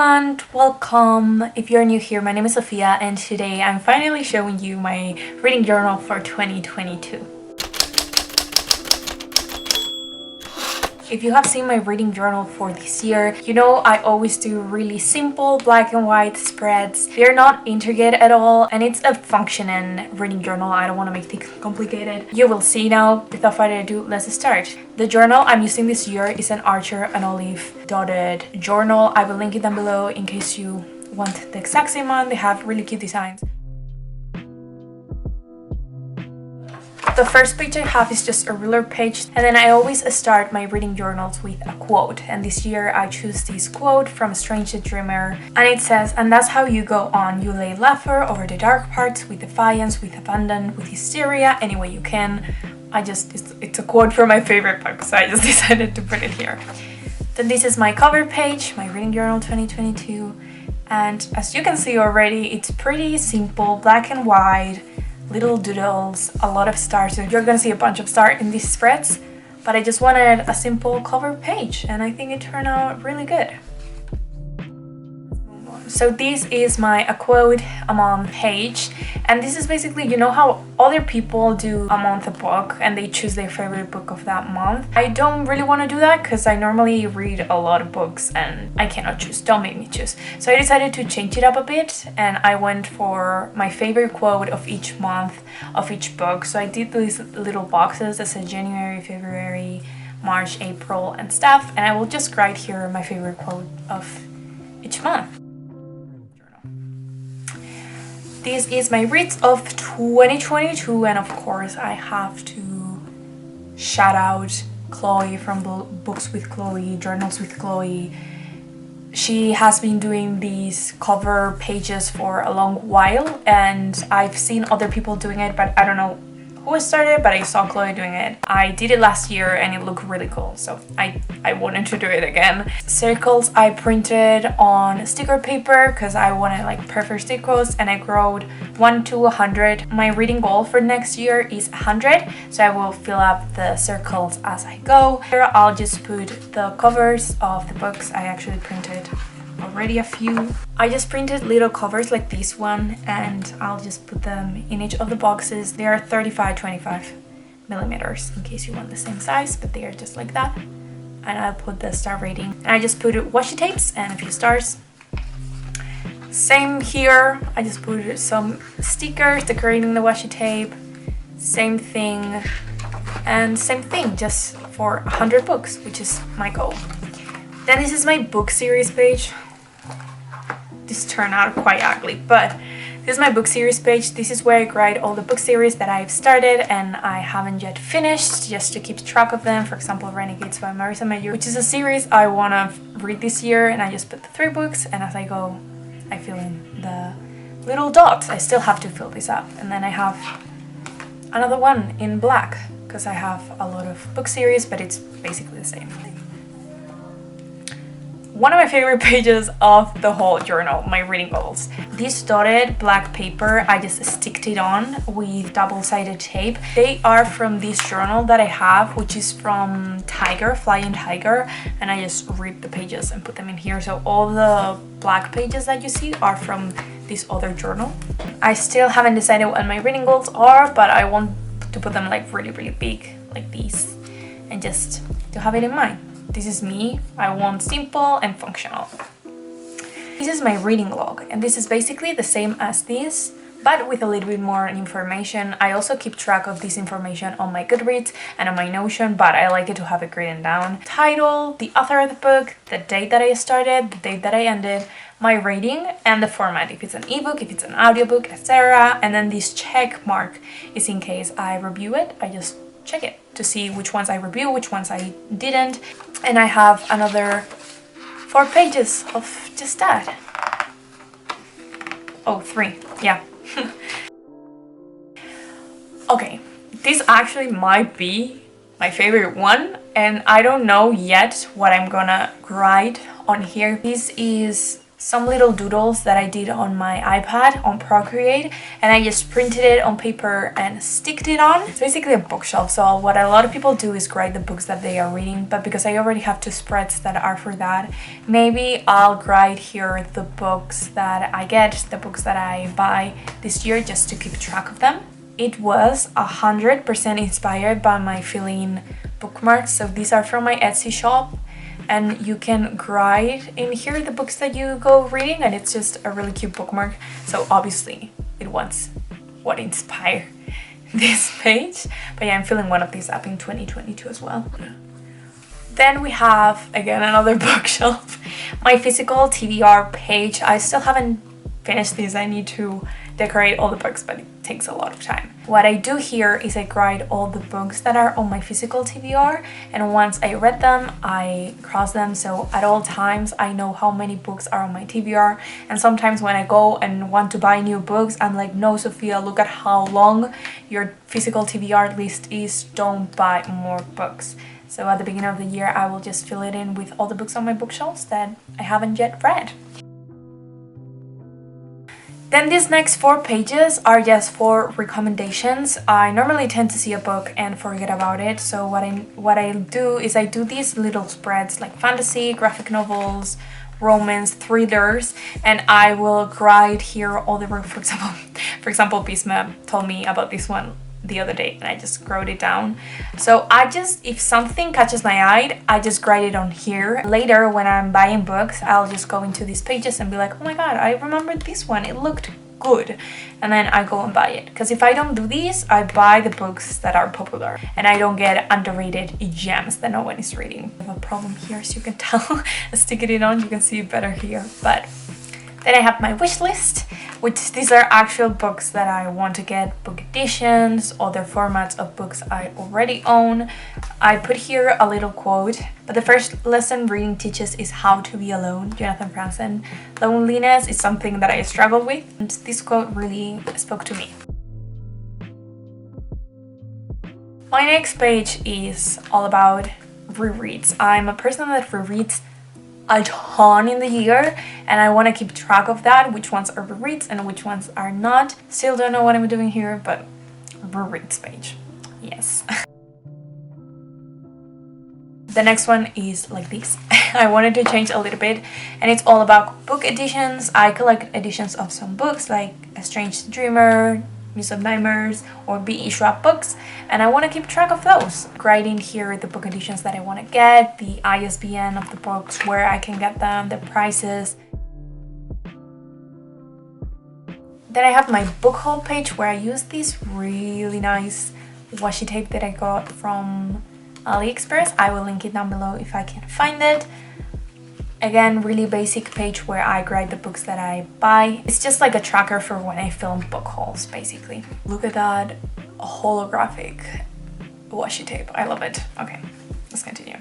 everyone, welcome. If you're new here, my name is Sofia and today I'm finally showing you my reading journal for 2022. If you have seen my reading journal for this year, you know I always do really simple black and white spreads. They're not intricate at all and it's a functioning reading journal. I don't want to make things complicated. You will see now. Without further ado, let's start. The journal I'm using this year is an Archer and Olive dotted journal. I will link it down below in case you want the exact same one. They have really cute designs. The first page I have is just a ruler page, and then I always start my reading journals with a quote, and this year I choose this quote from A Strange Dreamer, and it says, "And that's how you go on, you lay laughter over the dark parts, with defiance, with abandon, with hysteria, any way you can." It's a quote from my favorite book, so I just decided to put it here. Then this is my cover page, my reading journal 2022, and as you can see already, it's pretty simple, black and white, little doodles, a lot of stars. So you're gonna see a bunch of stars in these spreads, but I just wanted a simple cover page and I think it turned out really good. So this is my A Quote a Month page, and this is basically, you know how other people do a month a book and they choose their favorite book of that month. I don't really want to do that because I normally read a lot of books and I cannot choose. Don't make me choose. So I decided to change it up a bit and I went for my favorite quote of each month of each book. So I did these little boxes that said January, February, March, April and stuff, and I will just write here my favorite quote of each month. This is my reads of 2022, and of course I have to shout out Chloe from Books with Chloe, Journals with Chloe. She has been doing these cover pages for a long while and I've seen other people doing it, but I don't know who started, but I saw Chloe doing it. I did it last year and it looked really cool, so I wanted to do it again. Circles I printed on sticker paper because I wanted like perfect stickers, and I wrote 1 to 100. My reading goal for next year is 100, so I will fill up the circles as I go. Here I'll just put the covers of the books I actually printed already a few. I just printed little covers like this one and I'll just put them in each of the boxes. They are 35-25 millimeters in case you want the same size, but they are just like that. And I'll put the star rating, and I just put washi tapes and a few stars. Same here, I just put some stickers decorating the washi tape. Same thing and same thing, just for 100 books, which is my goal. Then this is my book series page. This turned out quite ugly, but this is my book series page. This is where I write all the book series that I've started and I haven't yet finished, just to keep track of them. For example, Renegades by Marissa Mayer, which is a series I want to read this year, and I just put the 3 books, and as I go I fill in the little dots. I still have to fill this up, and then I have another one in black because I have a lot of book series, but it's basically the same thing. One of my favorite pages of the whole journal, my reading goals. This dotted black paper, I just sticked it on with double-sided tape. They are from this journal that I have, which is from Tiger, Flying Tiger, and I just ripped the pages and put them in here. So all the black pages that you see are from this other journal. I still haven't decided what my reading goals are, but I want to put them like really, really big, like these, and just to have it in mind. This is me. I want simple and functional. This is my reading log, and this is basically the same as this, but with a little bit more information. I also keep track of this information on my Goodreads and on my Notion, but I like it to have it written down. Title, the author of the book, the date that I started, the date that I ended, my rating, and the format, if it's an ebook, if it's an audiobook, etc. And then this check mark is in case I review it. I just check it to see which ones I review, which ones I didn't. And I have another 4 pages of just that. Oh, 3, yeah. Okay, this actually might be my favorite one, and I don't know yet what I'm gonna write on here. This is some little doodles that I did on my iPad on Procreate, and I just printed it on paper and sticked it on. It's basically a bookshelf, so what a lot of people do is grade the books that they are reading, but because I already have 2 spreads that are for that, maybe I'll grade here the books that I get, the books that I buy this year, just to keep track of them. It was 100% inspired by my fill-in bookmarks, so these are from my Etsy shop. And you can grade in here the books that you go reading, and it's just a really cute bookmark. So obviously it was what inspired this page. But yeah, I'm filling one of these up in 2022 as well. Then we have, again, another bookshelf. My physical TBR page. I still haven't finished this. I need to decorate all the books, but it takes a lot of time. What I do here is I grade all the books that are on my physical TBR, and once I read them, I cross them, so at all times I know how many books are on my TBR. And sometimes when I go and want to buy new books, I'm like, no, Sophia, look at how long your physical TBR list is, don't buy more books. So at the beginning of the year, I will just fill it in with all the books on my bookshelves that I haven't yet read. Then these next 4 pages are just for recommendations. I normally tend to see a book and forget about it, so what I do is I do these little spreads like fantasy, graphic novels, romance, thrillers, and I will grade here all the work. For example, Bisma told me about this one the other day, and I just wrote it down. So if something catches my eye, I just grade it on here. Later, when I'm buying books, I'll just go into these pages and be like, oh my god, I remembered this one, it looked good, and then I go and buy it. Because if I don't do these, I buy the books that are popular and I don't get underrated gems that no one is reading. I have a problem here, as you can tell. Sticking it on, you can see it better here. But then I have my wish list, which these are actual books that I want to get, book editions, other formats of books I already own. I put here a little quote, but the first lesson reading teaches is how to be alone, Jonathan Franzen. Loneliness is something that I struggle with, and this quote really spoke to me. My next page is all about rereads. I'm a person that rereads a ton in the year, and I want to keep track of that, which ones are rereads and which ones are not. Still don't know what I'm doing here, but rereads page, yes. The next one is like this. I wanted to change a little bit, and it's all about book editions. I collect editions of some books like A Strange Dreamer, Muse of Nightmares, or B.E. Schwab books, and I want to keep track of those. Writing here the book editions that I want to get, the ISBN of the books, where I can get them, the prices. Then I have my book haul page where I use this really nice washi tape that I got from AliExpress. I will link it down below if I can find it. Again, really basic page where I grade the books that I buy. It's just like a tracker for when I film book hauls, basically. Look at that holographic washi tape. I love it. Okay, let's continue.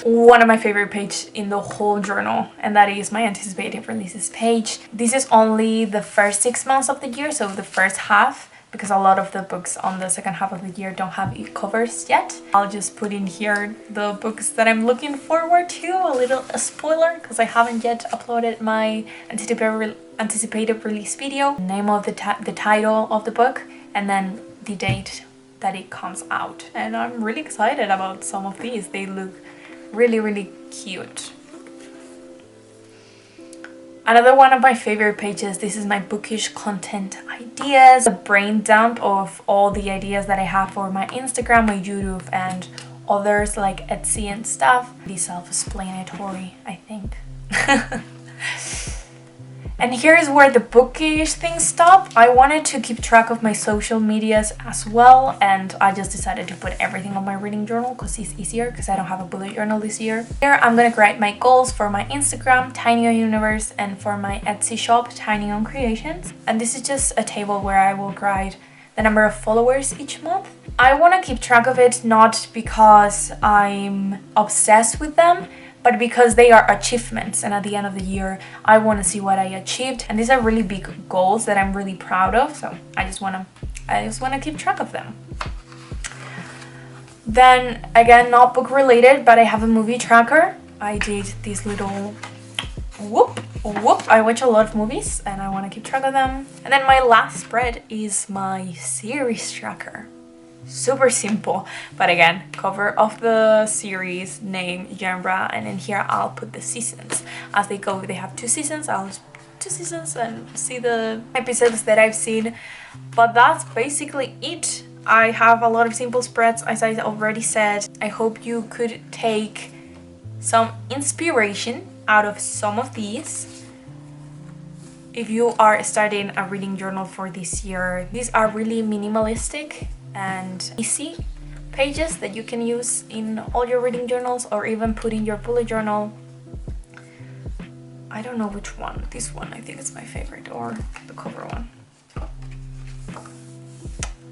One of my favorite pages in the whole journal, and that is my anticipated releases page. This is only the first 6 months of the year, so the first half, because a lot of the books on the second half of the year don't have covers yet. I'll just put in here the books that I'm looking forward to, a spoiler, because I haven't yet uploaded my anticipated release video. Name of the title of the book, and then the date that it comes out. And I'm really excited about some of these. They look really, really cute. Another one of my favorite pages, this is my bookish content ideas, a brain dump of all the ideas that I have for my Instagram, my YouTube, and others like Etsy and stuff. Be self-explanatory, I think. And here's where the bookish things stop. I wanted to keep track of my social medias as well, and I just decided to put everything on my reading journal because it's easier, because I don't have a bullet journal this year. Here I'm gonna write my goals for my Instagram, TinyOwnUniverse, and for my Etsy shop, TinyOwnCreations. And this is just a table where I will write the number of followers each month. I want to keep track of it not because I'm obsessed with them, but because they are achievements, and at the end of the year I want to see what I achieved, and these are really big goals that I'm really proud of, so I just want to keep track of them. Then again, not book related, but I have a movie tracker. I did this little whoop, I watch a lot of movies and I want to keep track of them. And then my last spread is my series tracker. Super simple, but again, cover of the series, name, genre, and in here I'll put the seasons as they go. They have 2 seasons, I'll just 2 seasons and see the episodes that I've seen. But that's basically it. I have a lot of simple spreads, as I already said. I hope you could take some inspiration out of some of these. If you are starting a reading journal for this year, these are really minimalistic and easy pages that you can use in all your reading journals or even put in your bullet journal. I don't know which one. This one I think is my favorite, or the cover one.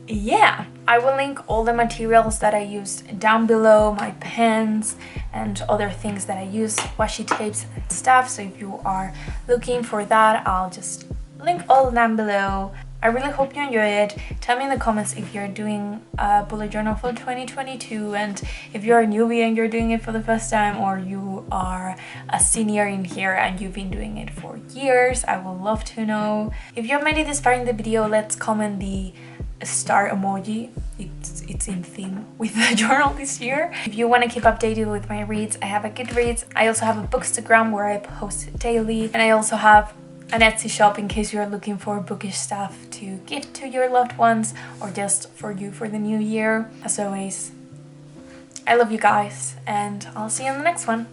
Yeah, I will link all the materials that I used down below, my pens and other things that I use, washi tapes and stuff. So if you are looking for that, I'll just link all down below. I really hope you enjoy it. Tell me in the comments if you're doing a bullet journal for 2022 and if you're a newbie and you're doing it for the first time, or you are a senior in here and you've been doing it for years. I would love to know. If you've made it this far in the video, let's comment the star emoji. It's in theme with the journal this year. If you want to keep updated with my reads, I have a Goodreads. I also have a Bookstagram where I post daily, and I also have an Etsy shop in case you're looking for bookish stuff to gift to your loved ones or just for you for the new year. As always, I love you guys and I'll see you in the next one.